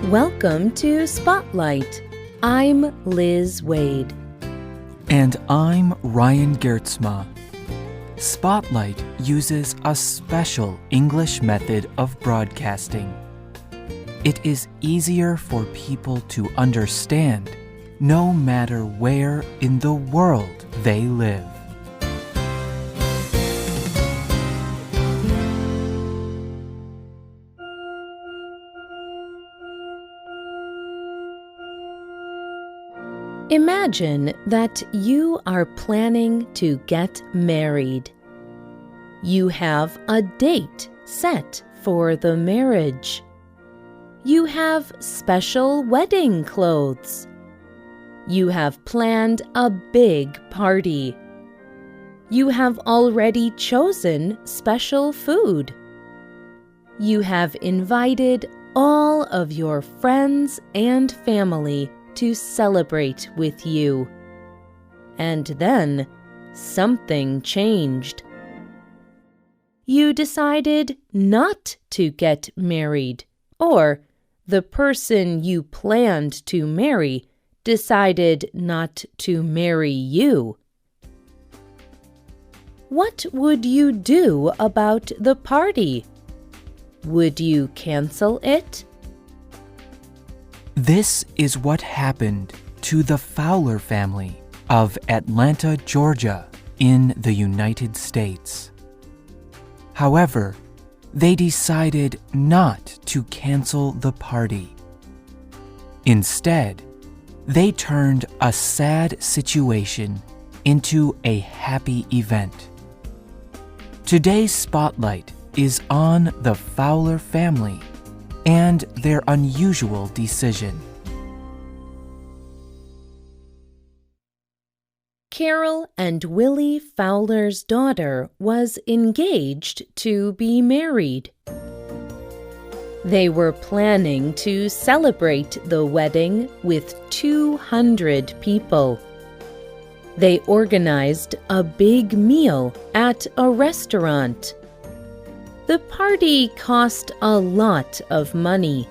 Welcome to Spotlight. I'm Liz Wade. And I'm Ryan Geertsma. Spotlight uses a special English method of broadcasting. It is easier for people to understand no matter where in the world they live. Imagine that you are planning to get married. You have a date set for the marriage. You have special wedding clothes. You have planned a big party. You have already chosen special food. You have invited all of your friends and family to celebrate with you. And then something changed. You decided not to get married, or the person you planned to marry decided not to marry you. What would you do about the party? Would you cancel it? This is what happened to the Fowler family of Atlanta, Georgia, in the United States. However, they decided not to cancel the party. Instead, they turned a sad situation into a happy event. Today's spotlight is on the Fowler family and their unusual decision. Carol and Willie Fowler's daughter was engaged to be married. They were planning to celebrate the wedding with 200 people. They organized a big meal at a restaurant. The party cost a lot of money,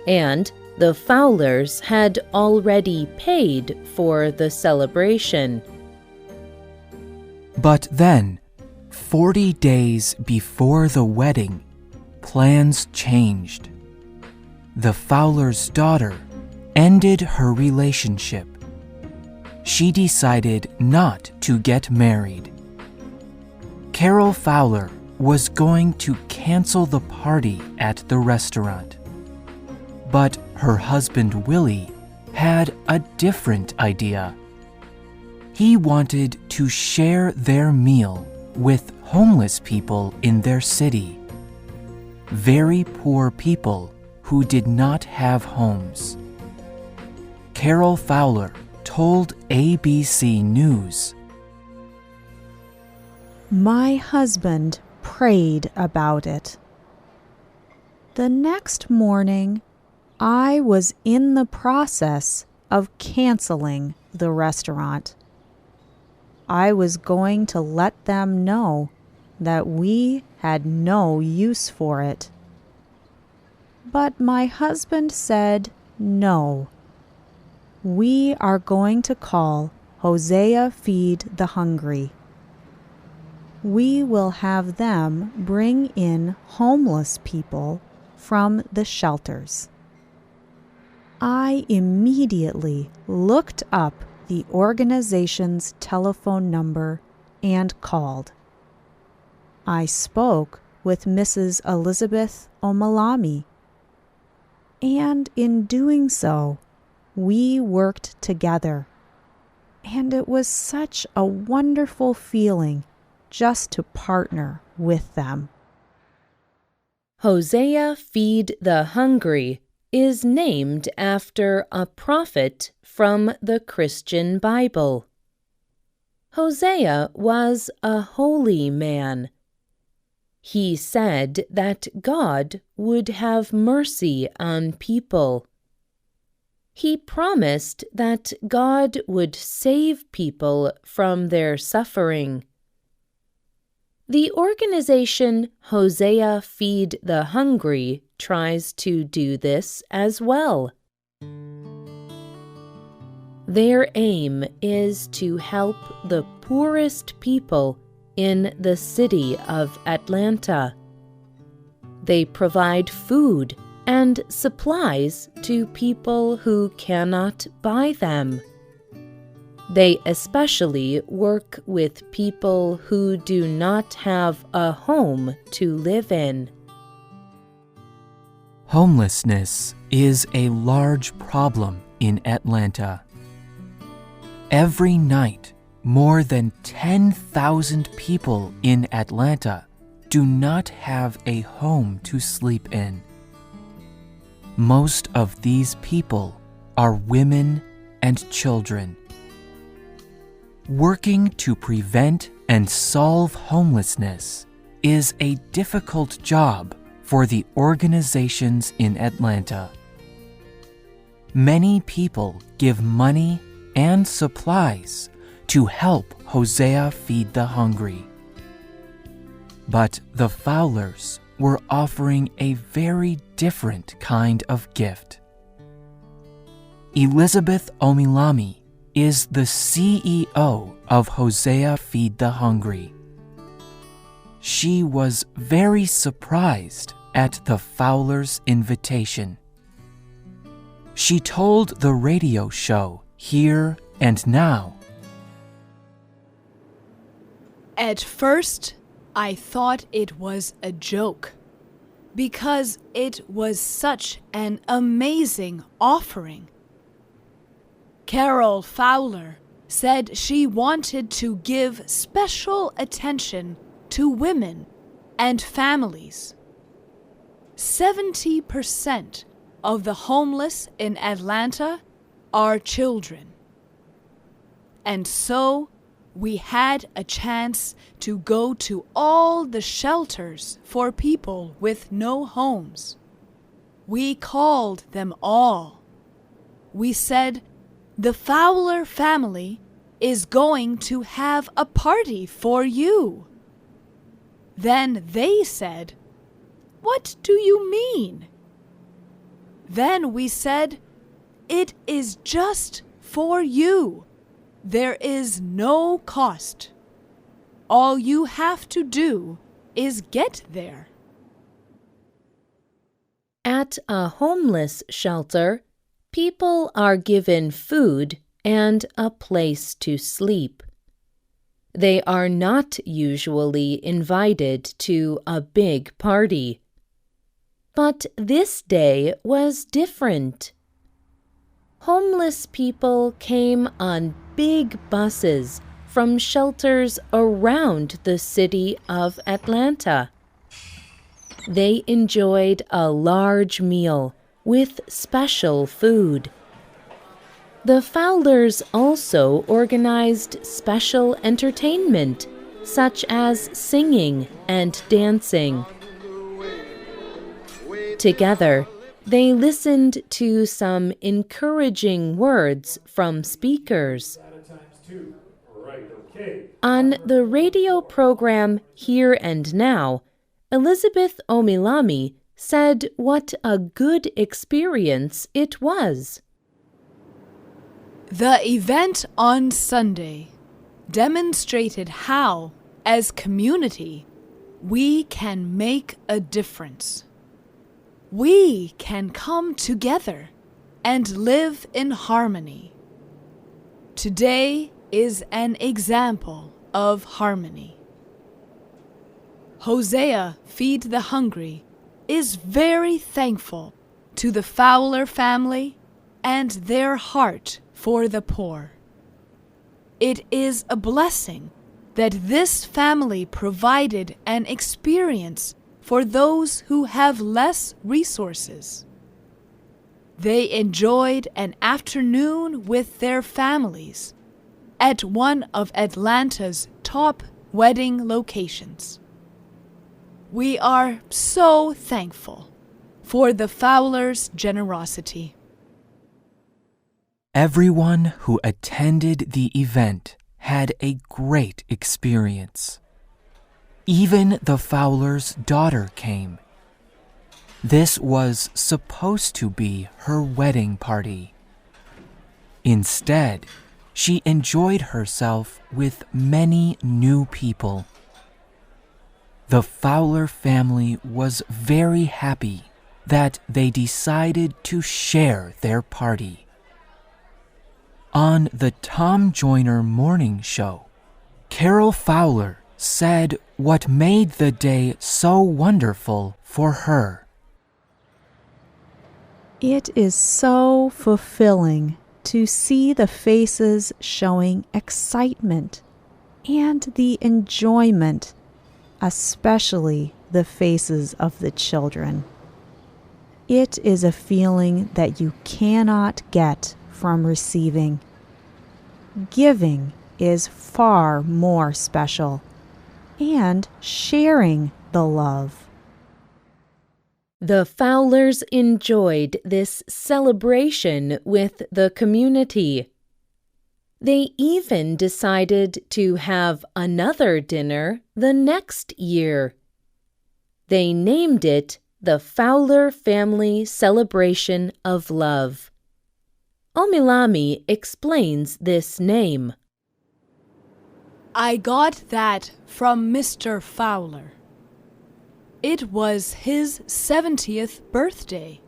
and the Fowlers had already paid for the celebration. But then, 40 days before the wedding, plans changed. The Fowler's daughter ended her relationship. She decided not to get married. Carol Fowler was going to cancel the party at the restaurant. But her husband Willie had a different idea. He wanted to share their meal with homeless people in their city, very poor people who did not have homes. Carol Fowler told ABC News, "My husband prayed about it. The next morning, I was in the process of canceling the restaurant. I was going to let them know that we had no use for it. But my husband said no. We are going to call Hosea Feed the Hungry. We will have them bring in homeless people from the shelters." I immediately looked up the organization's telephone number and called. I spoke with Mrs. Elizabeth Omalami, and in doing so, we worked together. And it was such a wonderful feeling just to partner with them. Hosea Feed the Hungry is named after a prophet from the Christian Bible. Hosea was a holy man. He said that God would have mercy on people. He promised that God would save people from their suffering. The organization Hosea Feed the Hungry tries to do this as well. Their aim is to help the poorest people in the city of Atlanta. They provide food and supplies to people who cannot buy them. They especially work with people who do not have a home to live in. Homelessness is a large problem in Atlanta. Every night, more than 10,000 people in Atlanta do not have a home to sleep in. Most of these people are women and children. Working to prevent and solve homelessness is a difficult job for the organizations in Atlanta. Many people give money and supplies to help Hosea Feed the Hungry. But the Fowlers were offering a very different kind of gift. Elizabeth Omilami is the CEO of Hosea Feed the Hungry. She was very surprised at the Fowlers' invitation. She told the radio show Here and Now, "At first, I thought it was a joke, because it was such an amazing offering. Carol Fowler said she wanted to give special attention to women and families. 70% of the homeless in Atlanta are children. And so we had a chance to go to all the shelters for people with no homes. We called them all. We said, 'The Fowler family is going to have a party for you.' Then they said, 'What do you mean?' Then we said, 'It is just for you. There is no cost. All you have to do is get there.'" At a homeless shelter, people are given food and a place to sleep. They are not usually invited to a big party. But this day was different. Homeless people came on big buses from shelters around the city of Atlanta. They enjoyed a large meal with special food. The Fowlers also organized special entertainment, such as singing and dancing. Together, they listened to some encouraging words from speakers. On the radio program Here and Now, Elizabeth Omilami said what a good experience it was. The event on Sunday demonstrated how, as community, we can make a difference. We can come together and live in harmony. Today is an example of harmony. Hosea Feed the Hungry is very thankful to the Fowler family and their heart for the poor. It is a blessing that this family provided an experience for those who have less resources. They enjoyed an afternoon with their families at one of Atlanta's top wedding locations. We are so thankful for the Fowlers' generosity. Everyone who attended the event had a great experience. Even the Fowler's daughter came. This was supposed to be her wedding party. Instead, she enjoyed herself with many new people. The Fowler family was very happy that they decided to share their party. On the Tom Joyner Morning Show, Carol Fowler said what made the day so wonderful for her. It is so fulfilling to see the faces showing excitement and the enjoyment, especially the faces of the children. It is a feeling that you cannot get from receiving. Giving is far more special, and sharing the love. The Fowlers enjoyed this celebration with the community. They even decided to have another dinner the next year. They named it the Fowler Family Celebration of Love. Omilami explains this name. I got that from Mr. Fowler. It was his 70th birthday.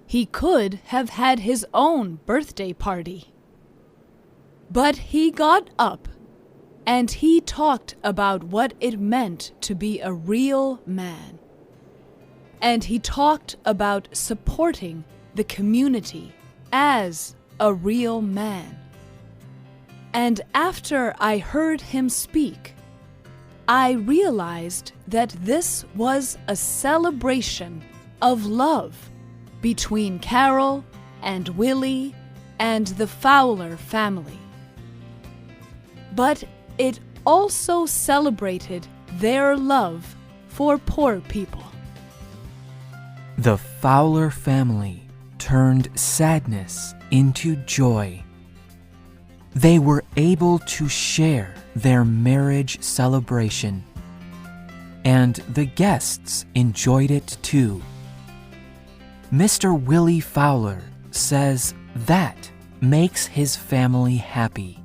He could have had his own birthday party. But he got up and he talked about what it meant to be a real man. And he talked about supporting the community as a real man. And after I heard him speak, I realized that this was a celebration of love between Carol and Willie and the Fowler family. But it also celebrated their love for poor people. The Fowler family turned sadness into joy. They were able to share their marriage celebration, and the guests enjoyed it too. Mr. Willie Fowler says that makes his family happy.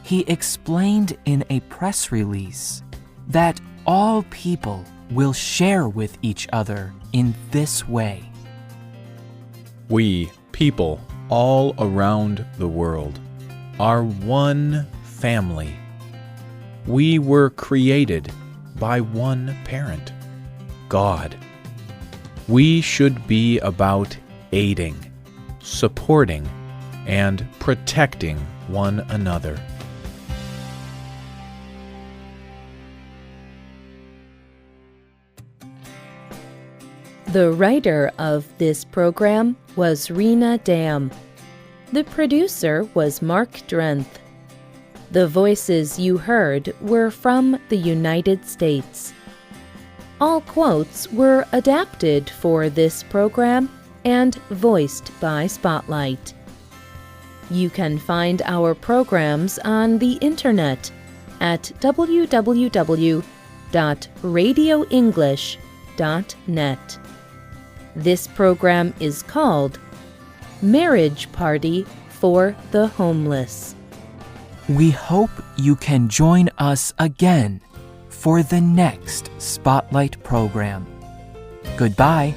He explained in a press release that all people will share with each other in this way. We, people all around the world, are one family. We were created by one parent, God. We should be about aiding, supporting, and protecting one another. The writer of this program was Rena Dam. The producer was Mark Drenth. The voices you heard were from the United States. All quotes were adapted for this program and voiced by Spotlight. You can find our programs on the internet at www.radioenglish.net. This program is called Marriage Party for the Homeless. We hope you can join us again for the next Spotlight program. Goodbye.